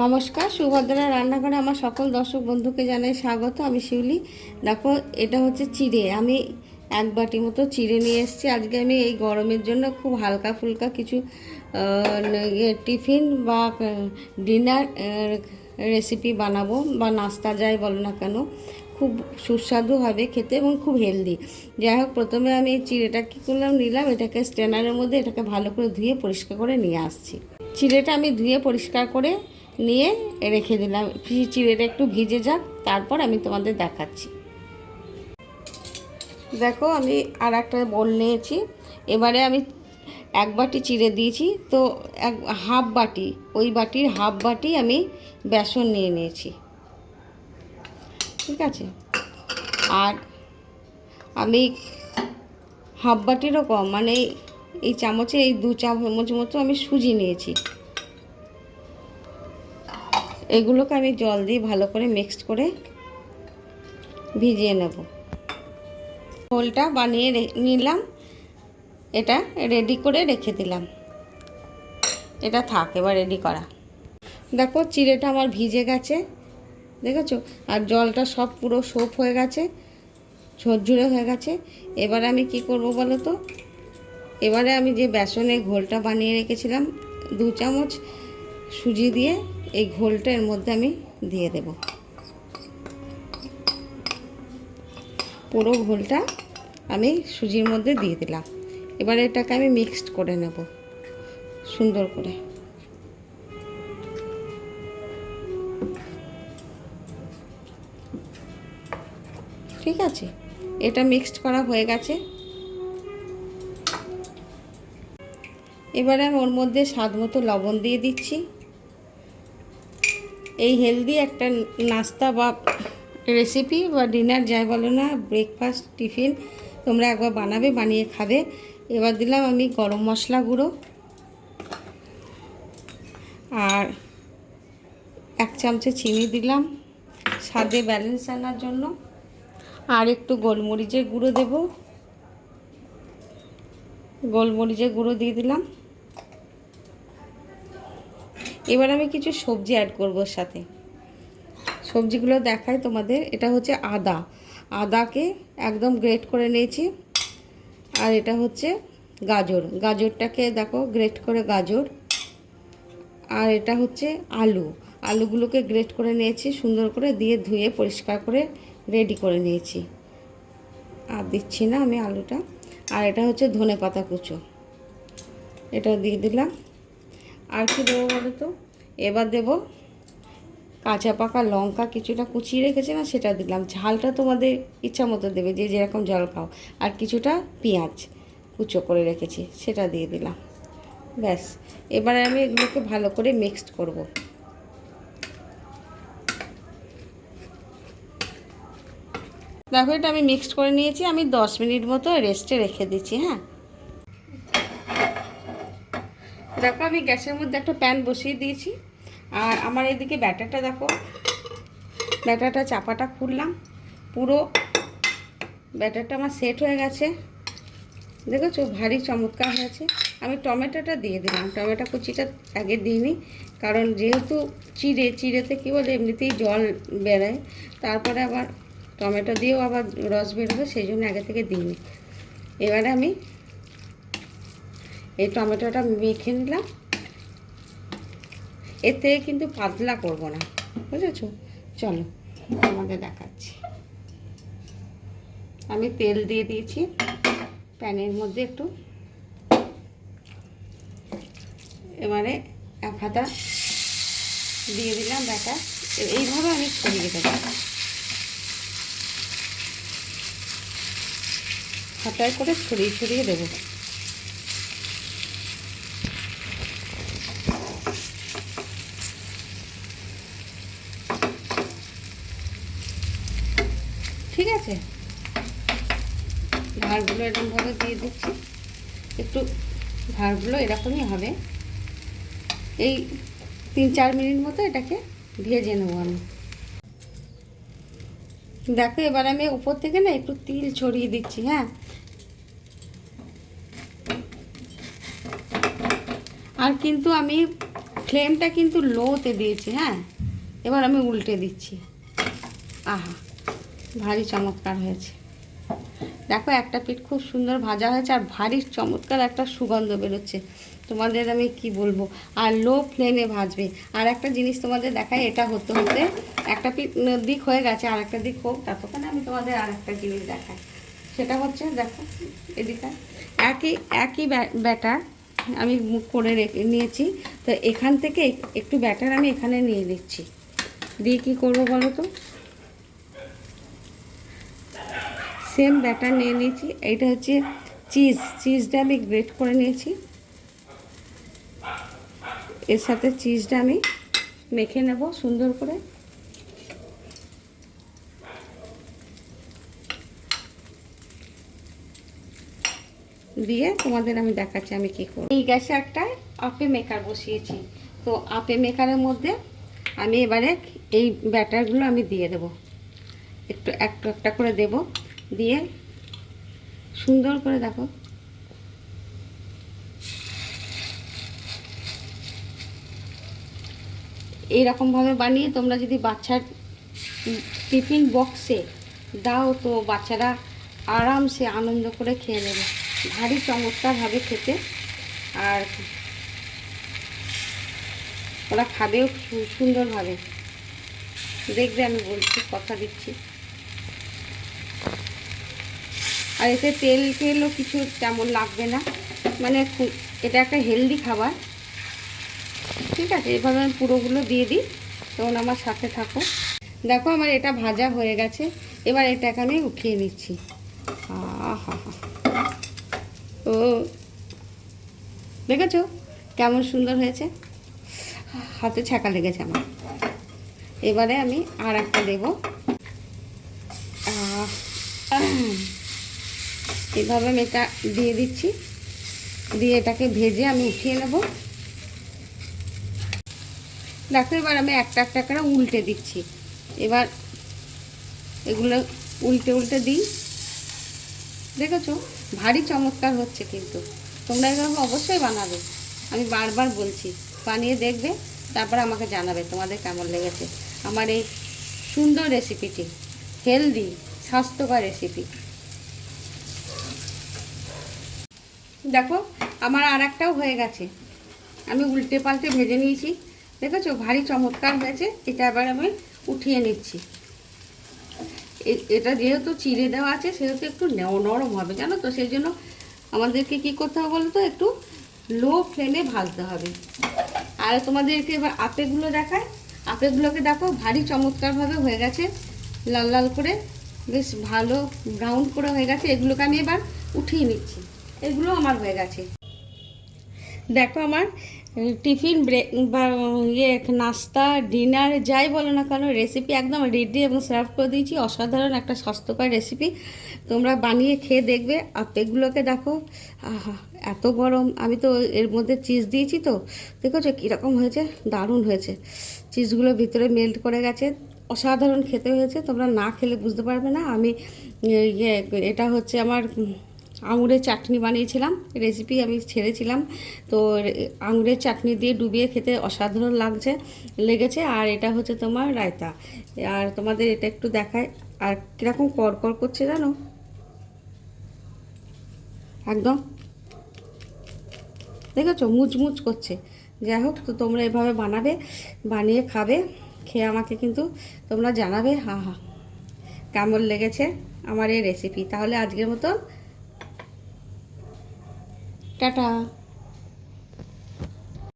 নমস্কার, সুভদ্রা রান্নাঘরে আমার সকল দর্শক বন্ধুকে জানাই স্বাগত। আমি শিউলি। দেখো, এটা হচ্ছে চিড়ে। আমি এক বাটি মতো চিড়ে নিয়ে এসেছি। আজকে আমি এই গরমের জন্য খুব হালকা ফুলকা কিছু টিফিন বা ডিনার রেসিপি বানাবো, বা নাস্তা যাই বলো না কেন, খুব সুস্বাদু হবে খেতে এবং খুব হেলদি। যাই হোক, প্রথমে আমি এই চিড়েটা কী করলাম, নিলাম এটাকে স্ট্রেনারের মধ্যে, এটাকে ভালো করে ধুয়ে পরিষ্কার করে নিয়ে আসছি। চিড়েটা আমি ধুয়ে পরিষ্কার করে নিয়ে রেখে দিলাম। চিড়েটা একটু ভিজে যাক, তারপর আমি তোমাদের দেখাচ্ছি। দেখো, আমি আর একটা বোল নিয়েছি। এবারে আমি এক বাটি চিড়ে দিয়েছি, তো হাফ বাটি, ওই বাটির হাফ বাটি আমি বেসন নিয়ে নিয়েছি। ঠিক আছে, আর আমি হাফ বাটিরও কম, মানে এই চামচে এই 2 চামচ মতো আমি সুজি নিয়েছি। এগুলোকে আমি জল দিয়ে ভালো করে মিক্সড করে ভিজিয়ে নেব। ঘোলটা বানিয়ে নিলাম, এটা রেডি করে রেখে দিলাম। এটা থাক, এবার রেডি করা। দেখো, চিড়েটা আমার ভিজে গেছে, দেখেছো? আর জলটা সব পুরো সোপ হয়ে গেছে, ঝরঝরে হয়ে গেছে। এবার আমি কি করব বলো তো? এবারে আমি যে বেসনের ঘোলটা বানিয়ে রেখেছিলাম, 2 চামচ সুজি দিয়ে এই ঘোলটা এর মধ্যে আমি দিয়ে দেব। পুরো ঘোলটা আমি সুজির মধ্যে দিয়ে দিলাম। এবার এটাকে আমি মিক্সড করে নেব সুন্দর করে। ঠিক আছে, এটা মিক্সড করা হয়ে গেছে। এবারে আমি ওর মধ্যে স্বাদ মতো লবণ দিয়ে দিচ্ছি। এই হেলদি একটা নাস্তা বা রেসিপি বা ডিনার যাই বলো না, ব্রেকফাস্ট টিফিন তোমরা একবার বানাবে, বানিয়ে খাবে। এবার দিলাম আমি গরম মশলা গুঁড়ো, আর 1 চামচে চিনি দিলাম স্বাদে ব্যালেন্স আনার জন্য, আর একটু গোলমরিচের গুঁড়ো দেব। গোলমরিচের গুঁড়ো দিয়ে দিলাম। এবার আমি কিছু সবজি অ্যাড করব সাথে। সবজিগুলো দেখাই তোমাদের। এটা হচ্ছে আদাকে একদম গ্রেট করে নিয়েছি। আর এটা হচ্ছে গাজরটাকে দেখো গ্রেট করে গাজর। আর এটা হচ্ছে আলুগুলোকে গ্রেট করে নিয়েছি, সুন্দর করে দিয়ে ধুয়ে পরিষ্কার করে রেডি করে নিয়েছি। আর দিচ্ছি না আমি আলুটা। আর এটা হচ্ছে ধনেপাতা কুচো, এটা দিয়ে দিলাম। আর কি দেবো বলো তো? এবার দেব কাঁচা পাকা লঙ্কা, কিছুটা কুচিয়ে রেখেছে না, সেটা দিলাম। ঝালটা তোমাদের ইচ্ছা মতো দেবে, যে যেরকম ঝাল খাও। আর কিছুটা পেঁয়াজ কুচো করে রেখেছি, সেটা দিয়ে দিলাম। ব্যাস, এবারে আমি এগুলোকে ভালো করে মিক্সড করব। দেখো, এটা আমি মিক্সড করে নিয়েছি। আমি 10 মিনিট মতো রেস্টে রেখে দিচ্ছি। হ্যাঁ, দেখো, আমি গ্যাসের মধ্যে একটা প্যান বসিয়ে দিয়েছি। আর আমার এদিকে ব্যাটারটা দেখো, ব্যাটারটা চাপাটা খুললাম, পুরো ব্যাটারটা আমার সেট হয়ে গেছে। দেখেছো, ভারী চমৎকার হয়েছে। আমি টমেটোটা দিয়ে দিলাম। টমেটো কুচিটা আগে দিইনি, কারণ যেহেতু চিড়েতে কী বলে, এমনিতেই জল বেরোয়, তারপরে আবার টমেটো দিয়েও আবার রস বেরোবে, সেই জন্য আগে থেকে দিইনি। এবারে আমি এই টমেটোটা মেখে নিলাম। এতে কিন্তু পাতলা করব না, বুঝেছো? চলো তোমাদের দেখাচ্ছি। আমি তেল দিয়ে দিয়েছি প্যানের মধ্যে একটু। এবারে 1 হাতা দিয়ে দিলাম ব্যাটার। এইভাবে আমি ছড়িয়ে দেবো, হাতায় করে ছড়িয়ে ছড়িয়ে দেবো। ঠিক আছে, ধারগুলো এরকমভাবে দিয়ে দিচ্ছি। একটু ধারগুলো এরকমই হবে। এই 3-4 মিনিট মতো এটাকে ভেজে নেবো আমি। দেখো, এবার আমি উপর থেকে না একটু তিল ছড়িয়ে দিচ্ছি। হ্যাঁ, আর কিন্তু আমি ফ্লেমটা কিন্তু লোতে দিয়েছি। হ্যাঁ, এবার আমি উল্টে দিচ্ছি। আহা, ভারী চমৎকার হয়েছে। দেখো একটা পিঠ খুব সুন্দর ভাজা হয়েছে আর ভারী চমৎকার একটা সুগন্ধ বেরোচ্ছে। তোমাদের আমি কি বলবো, আর লো ফ্লেমে ভাজবে। আর একটা জিনিস তোমাদের দেখাই, এটা হতে হতে একটা দিক হয়ে গেছে, আর একটা দিক হোক, ততক্ষণে আমি তোমাদের আর একটা জিনিস দেখাই। সেটা হচ্ছে দেখো এদিকে একই ব্যাটার আমি করে রেখে নিয়েছি। তো এখান থেকে একটু ব্যাটার আমি এখানে নিয়ে নিচ্ছি, দিয়ে কী করবো বলো তো, সেম ব্যাটার নিয়ে নিয়েছি। এইটা হচ্ছে চিজটা আমি গ্রেট করে নিয়েছি। এর সাথে চিজটা আমি মেখে নেব সুন্দর করে। দিয়ে তোমাদের আমি দেখাচ্ছি আমি কী করব। এই গ্যাসে একটা আপে মেকার বসিয়েছি। তো আপে মেকারের মধ্যে আমি এবারে এই ব্যাটারগুলো আমি দিয়ে দেব, একটু একটা করে দেব। দিয়ে সুন্দর করে দেখো এইরকমভাবে বানিয়ে তোমরা যদি বাচ্চার টিফিন বক্সে দাও তো বাচ্চারা আরামসে আনন্দ করে খেয়ে নেবে। ভারী চমৎকার হবে খেতে, আর ওরা খাবেও সুন্দরভাবে। দেখবে আমি বলছি, কথা দিচ্ছি। আর এতে তেলও কিছু তেমন লাগবে না, মানে এটা একটা হেলদি খাবার। ঠিক আছে, এভাবে আমি পুরোগুলো দিয়ে দিই, তখন আমার সাথে থাকো। দেখো আমার এটা ভাজা হয়ে গেছে। এবার এটাকে আমি উঠিয়ে নিচ্ছি। আহা, ও দেখেছো কেমন সুন্দর হয়েছে, হাতে ছ্যাঁকা লেগেছে আমার। এবারে আমি আর একটা দেবো। এভাবে আমি এটা দিয়ে দিচ্ছি, দিয়ে এটাকে ভেজে আমি উঠিয়ে নেব। দেখো এবার আমি একটা একটা করে উল্টে দিচ্ছি। এবার এগুলো উল্টে দিই। দেখেছো ভারী চমৎকার হচ্ছে, কিন্তু তোমরা এভাবে অবশ্যই বানাবে। আমি বারবার বলছি, বানিয়ে দেখবে, তারপর আমাকে জানাবে তোমাদের কেমন লেগেছে আমার এই সুন্দর রেসিপিটি, হেলদি স্বাস্থ্যকর রেসিপি। দেখো আমার আর একটাও হয়ে গেছে, আমি উল্টে পাল্টে ভেজে নিয়েছি। দেখেছো ভারী চমৎকার হয়েছে। এটা আবার আমি উঠিয়ে নিচ্ছি। এটা যেহেতু চিড়ে দেওয়া আছে সেহেতু একটু নরম হবে, জানো তো, সেই জন্য আমাদেরকে কী করতে হবে বলো তো, একটু লো ফ্লেমে ভাজতে হবে। আর তোমাদেরকে এবার আপেগুলো দেখায়। আপেগুলোকে দেখো ভারী চমৎকারভাবে হয়ে গেছে, লাল লাল করে বেশ ভালো ব্রাউন করে হয়ে গেছে। এগুলোকে আমি এবার উঠিয়ে নিচ্ছি। এগুলো আমার হয়ে গেছে। দেখো আমার টিফিন ব্রেক বা নাস্তা ডিনার যাই বলো না কেন, রেসিপি একদম রেডি এবং সার্ভ করে দিয়েছি। অসাধারণ একটা স্বাস্থ্যকর রেসিপি, তোমরা বানিয়ে খেয়ে দেখবে। আপেগুলোকে দেখো, আহা এত গরম। আমি তো এর মধ্যে চিজ দিয়েছি, তো দেখেছো কীরকম হয়েছে, দারুণ হয়েছে। চিজগুলো ভিতরে মেল্ট করে গেছে, অসাধারণ খেতে হয়েছে। তোমরা না খেলে বুঝতে পারবে না। আমি এটা হচ্ছে আমার আঙুরের চাটনি বানিয়েছিলাম, রেসিপি আমি ছেড়েছিলাম। তো আঙুরের চাটনি দিয়ে ডুবিয়ে খেতে অসাধারণ লেগেছে। আর এটা হচ্ছে তোমার রায়তা। আর তোমাদের এটা একটু দেখায়, আর কীরকম কড়কড় করছে জানো, একদম দেখেছো মুচমুচ করছে। যাই হোক, তো তোমরা এভাবে বানাবে, বানিয়ে খাবে, খেয়ে আমাকে কিন্তু তোমরা জানাবে হা হা কেমন লেগেছে আমার এই রেসিপি। তাহলে আজকের মতো টাটা।